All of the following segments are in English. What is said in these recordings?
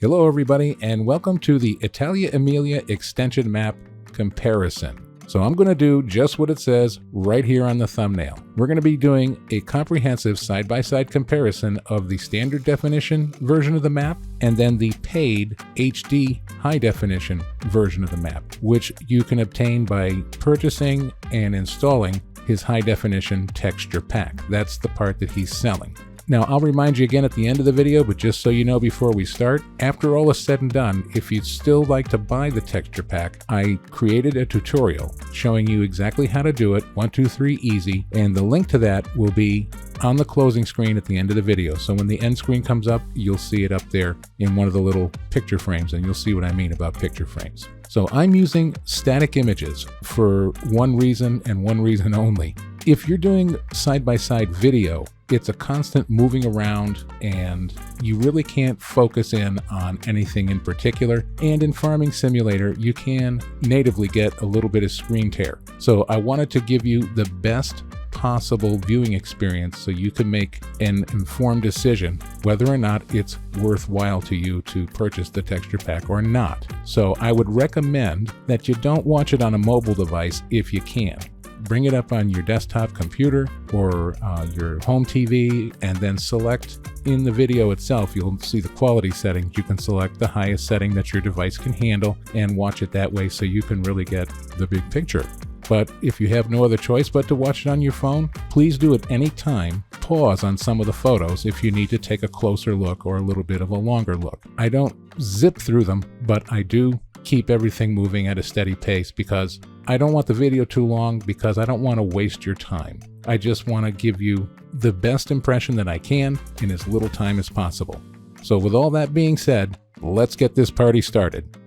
Hello everybody, and welcome to the Italia Emilia extension map comparison. So I'm going to do just what it says right here on the thumbnail. We're going to be doing a comprehensive side-by-side comparison of the standard definition version of the map and then the paid HD high definition version of the map, which you can obtain by purchasing and installing his high definition texture pack. That's the part that he's selling. Now, I'll remind you again at the end of the video, but just so you know before we start, after all is said and done, if you'd still like to buy the texture pack, I created a tutorial showing you exactly how to do it, 1, 2, 3, easy, and the link to that will be on the closing screen at the end of the video. So when the end screen comes up, you'll see it up there in one of the little picture frames, and you'll see what I mean about picture frames. So I'm using static images for one reason and one reason only. If you're doing side-by-side video, it's a constant moving around and you really can't focus in on anything in particular. And in Farming Simulator, you can natively get a little bit of screen tear. So I wanted to give you the best possible viewing experience so you can make an informed decision whether or not it's worthwhile to you to purchase the texture pack or not. So I would recommend that you don't watch it on a mobile device if you can. Bring it up on your desktop computer or your home TV, and then select in the video itself, you'll see the quality settings. You can select the highest setting that your device can handle and watch it that way so you can really get the big picture. But if you have no other choice but to watch it on your phone, please do at any time pause on some of the photos if you need to take a closer look or a little bit of a longer look. I don't zip through them, but I do keep everything moving at a steady pace because I don't want the video too long, because I don't want to waste your time. I just want to give you the best impression that I can in as little time as possible. So with all that being said, let's get this party started.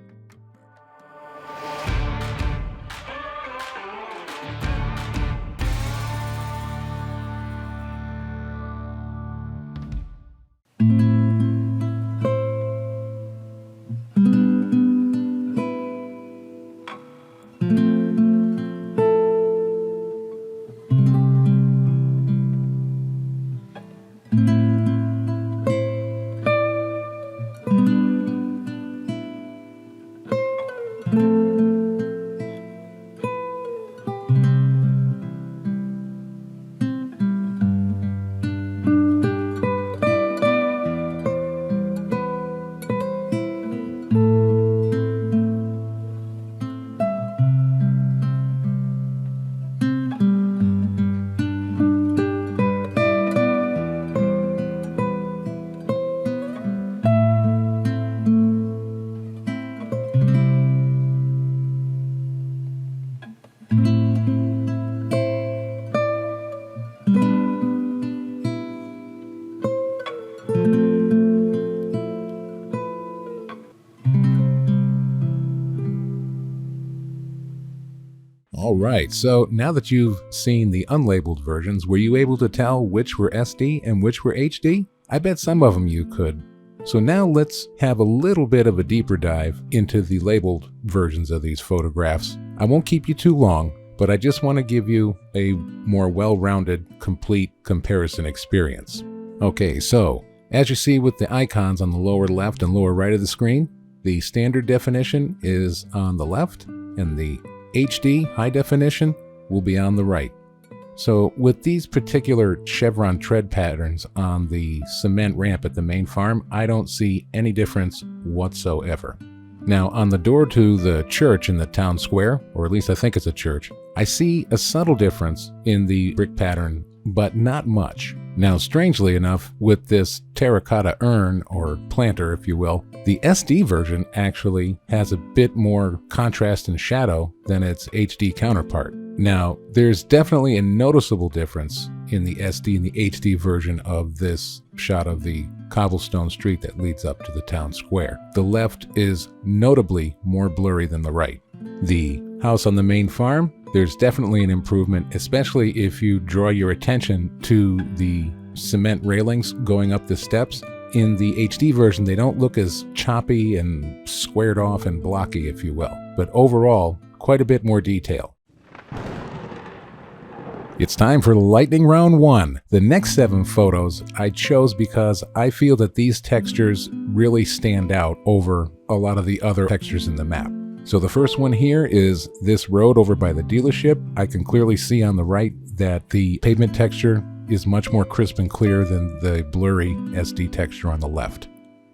All right, so now that you've seen the unlabeled versions, were you able to tell which were SD and which were HD? I bet some of them you could. So now let's have a little bit of a deeper dive into the labeled versions of these photographs. I won't keep you too long, but I just want to give you a more well-rounded, complete comparison experience. Okay, so as you see with the icons on the lower left and lower right of the screen, the standard definition is on the left and the HD high definition will be on the right. So with these particular chevron tread patterns on the cement ramp at the main farm, I don't see any difference whatsoever. Now on the door to the church in the town square, or at least I think it's a church, I see a subtle difference in the brick pattern, but not much. Now strangely enough, with this terracotta urn, or planter if you will, the SD version actually has a bit more contrast and shadow than its HD counterpart. Now, there's definitely a noticeable difference in the SD and the HD version of this shot of the cobblestone street that leads up to the town square. The left is notably more blurry than the right. The house on the main farm, there's definitely an improvement, especially if you draw your attention to the cement railings going up the steps. In the HD version, they don't look as choppy and squared off and blocky, if you will, but overall, quite a bit more detail. It's time for lightning round 1. The next 7 photos I chose because I feel that these textures really stand out over a lot of the other textures in the map. So the first one here is this road over by the dealership. I can clearly see on the right that the pavement texture is much more crisp and clear than the blurry SD texture on the left.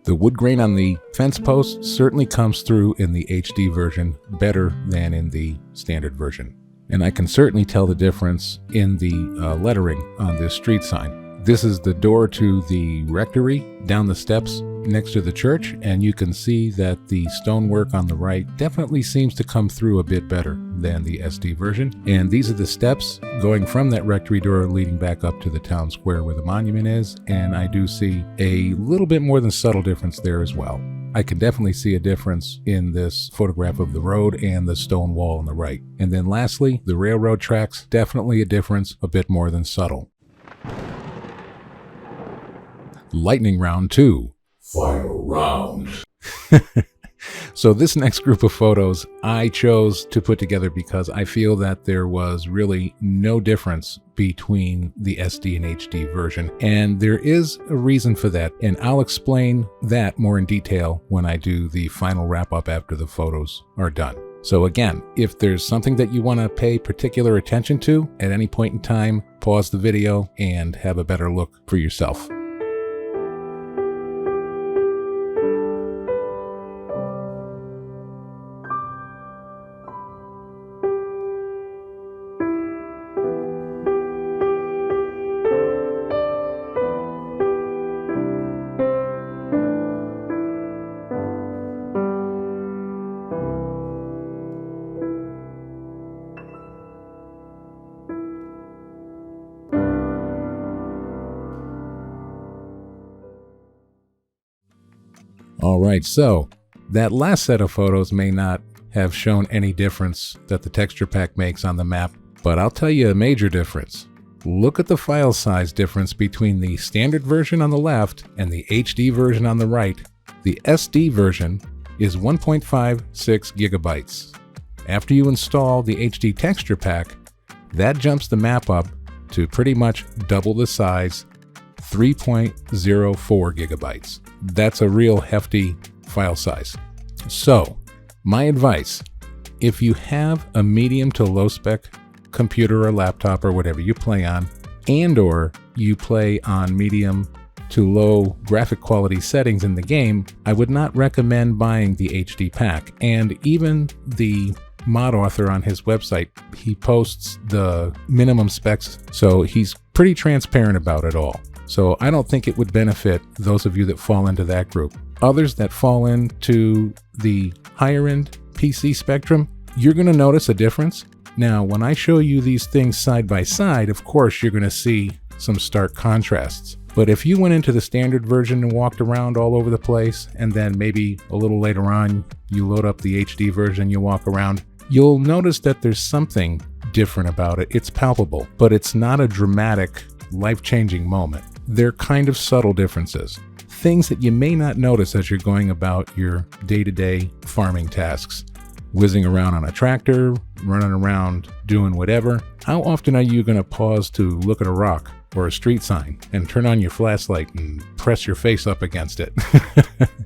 The wood grain on the fence post certainly comes through in the HD version better than in the standard version. And I can certainly tell the difference in the lettering on this street sign. This is the door to the rectory down the steps next to the church, and you can see that the stonework on the right definitely seems to come through a bit better than the SD version. And these are the steps going from that rectory door leading back up to the town square where the monument is, and I do see a little bit more than subtle difference there as well. I can definitely see a difference in this photograph of the road and the stone wall on the right. And then lastly, the railroad tracks, definitely a difference, a bit more than subtle. Lightning round 2. Final round. So this next group of photos I chose to put together because I feel that there was really no difference between the SD and HD version. And there is a reason for that, and I'll explain that more in detail when I do the final wrap up after the photos are done. So again, if there's something that you want to pay particular attention to at any point in time, pause the video and have a better look for yourself. Alright, so that last set of photos may not have shown any difference that the texture pack makes on the map, but I'll tell you a major difference. Look at the file size difference between the standard version on the left and the HD version on the right. The SD version is 1.56 gigabytes. After you install the HD texture pack, that jumps the map up to pretty much double the size, 3.04 gigabytes. That's a real hefty file size. So, my advice, if you have a medium to low spec computer or laptop or whatever you play on, and or you play on medium to low graphic quality settings in the game, I would not recommend buying the HD pack. And even the mod author on his website, he posts the minimum specs, so he's pretty transparent about it all. So I don't think it would benefit those of you that fall into that group. Others that fall into the higher end PC spectrum, you're going to notice a difference. Now, when I show you these things side by side, of course, you're going to see some stark contrasts. But if you went into the standard version and walked around all over the place, and then maybe a little later on, you load up the HD version, you walk around, you'll notice that there's something different about it. It's palpable, but it's not a dramatic, life-changing moment. They're kind of subtle differences. Things that you may not notice as you're going about your day-to-day farming tasks. Whizzing around on a tractor, running around doing whatever. How often are you going to pause to look at a rock or a street sign and turn on your flashlight and press your face up against it?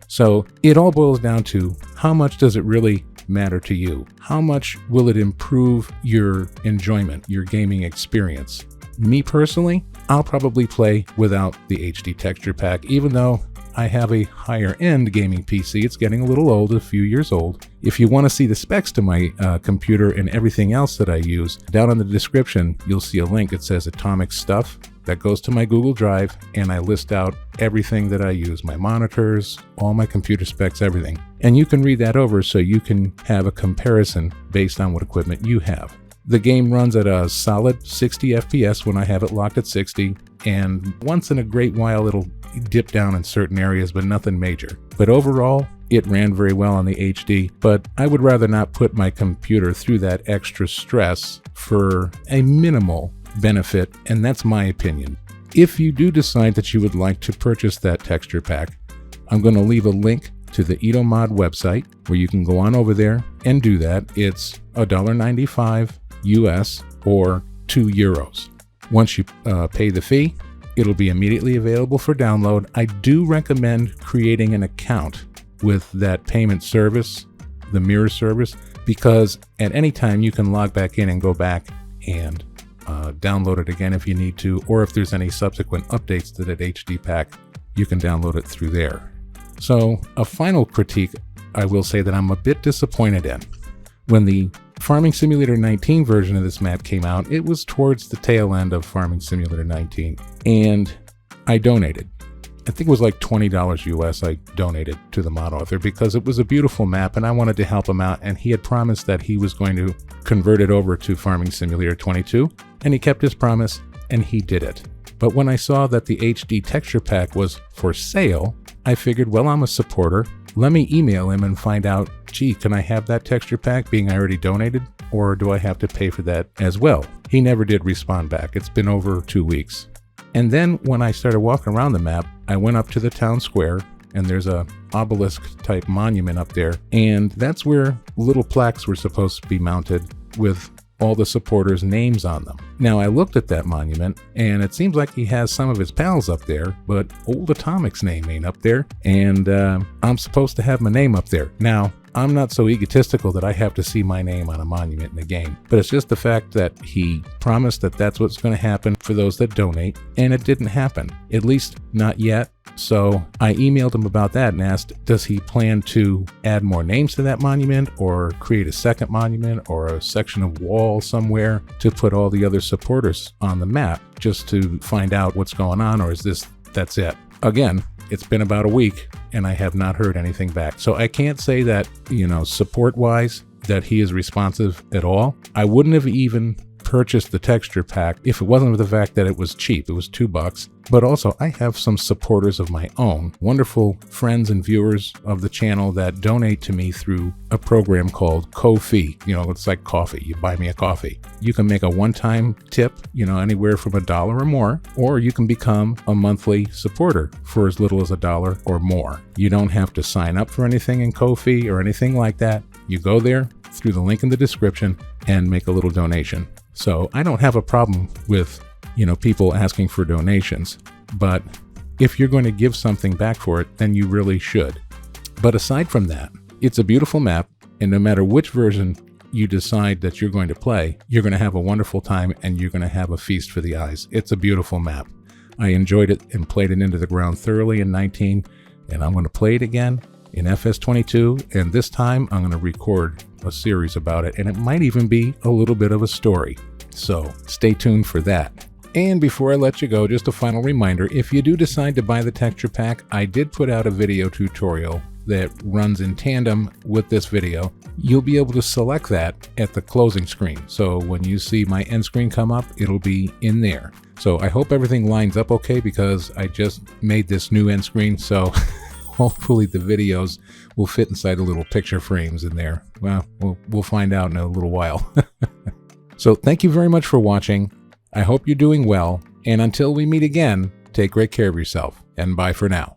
So it all boils down to how much does it really matter to you? How much will it improve your enjoyment, your gaming experience? Me personally, I'll probably play without the HD texture pack, even though I have a higher end gaming PC. It's getting a little old, a few years old. If you want to see the specs to my computer and everything else that I use, down in the description, you'll see a link that says Atomic Stuff. That goes to my Google Drive, and I list out everything that I use, my monitors, all my computer specs, everything. And you can read that over so you can have a comparison based on what equipment you have. The game runs at a solid 60 FPS when I have it locked at 60, and once in a great while it'll dip down in certain areas, but nothing major. But overall, it ran very well on the HD, but I would rather not put my computer through that extra stress for a minimal benefit, and that's my opinion. If you do decide that you would like to purchase that texture pack, I'm going to leave a link to the EdoMod website where you can go on over there and do that. It's $1.95 US or €2. Once you pay the fee, it'll be immediately available for download. I do recommend creating an account with that payment service, the mirror service, because at any time you can log back in and go back and download it again if you need to, or if there's any subsequent updates to that HD pack, you can download it through there. So a final critique I will say that I'm a bit disappointed in. When the Farming Simulator 19 version of this map came out, it was towards the tail end of Farming Simulator 19, and I donated. I think it was like $20 US I donated to the mod author because it was a beautiful map and I wanted to help him out, and he had promised that he was going to convert it over to Farming Simulator 22, and he kept his promise and he did it. But when I saw that the HD texture pack was for sale, I figured, well, I'm a supporter. Let me email him and find out, gee, can I have that texture pack being I already donated, or do I have to pay for that as well? He never did respond back. It's been over 2 weeks. And then when I started walking around the map, I went up to the town square, and there's a obelisk type monument up there, and that's where little plaques were supposed to be mounted with all the supporters' names on them. Now I looked at that monument, and it seems like he has some of his pals up there, but Old Atomic's name ain't up there, and I'm supposed to have my name up there. Now, I'm not so egotistical that I have to see my name on a monument in the game, but it's just the fact that he promised that that's what's going to happen for those that donate, and it didn't happen, at least not yet. So I emailed him about that and asked, does he plan to add more names to that monument, or create a second monument, or a section of wall somewhere to put all the other supporters on the map, just to find out what's going on, or is that's it? Again, it's been about a week and I have not heard anything back. So I can't say that, support-wise, that he is responsive at all. I wouldn't have even purchased the texture pack if it wasn't for the fact that it was cheap. It was $2. But also, I have some supporters of my own, wonderful friends and viewers of the channel that donate to me through a program called Ko-fi. It's like coffee. You buy me a coffee. You can make a one-time tip, anywhere from $1 or more, or you can become a monthly supporter for as little as $1 or more. You don't have to sign up for anything in Ko-fi or anything like that. You go there through the link in the description and make a little donation. So I don't have a problem with, people asking for donations, but if you're going to give something back for it, then you really should. But aside from that, it's a beautiful map, and no matter which version you decide that you're going to play, you're going to have a wonderful time and you're going to have a feast for the eyes. It's a beautiful map. I enjoyed it and played it into the ground thoroughly in 19, and I'm going to play it again in FS22, and this time I'm going to record a series about it, and it might even be a little bit of a story. So stay tuned for that. And before I let you go, just a final reminder, if you do decide to buy the texture pack, I did put out a video tutorial that runs in tandem with this video. You'll be able to select that at the closing screen. So when you see my end screen come up, it'll be in there. So I hope everything lines up okay, because I just made this new end screen, so hopefully the videos will fit inside the little picture frames in there. Well, we'll find out in a little while. So thank you very much for watching. I hope you're doing well, and until we meet again, take great care of yourself, and bye for now.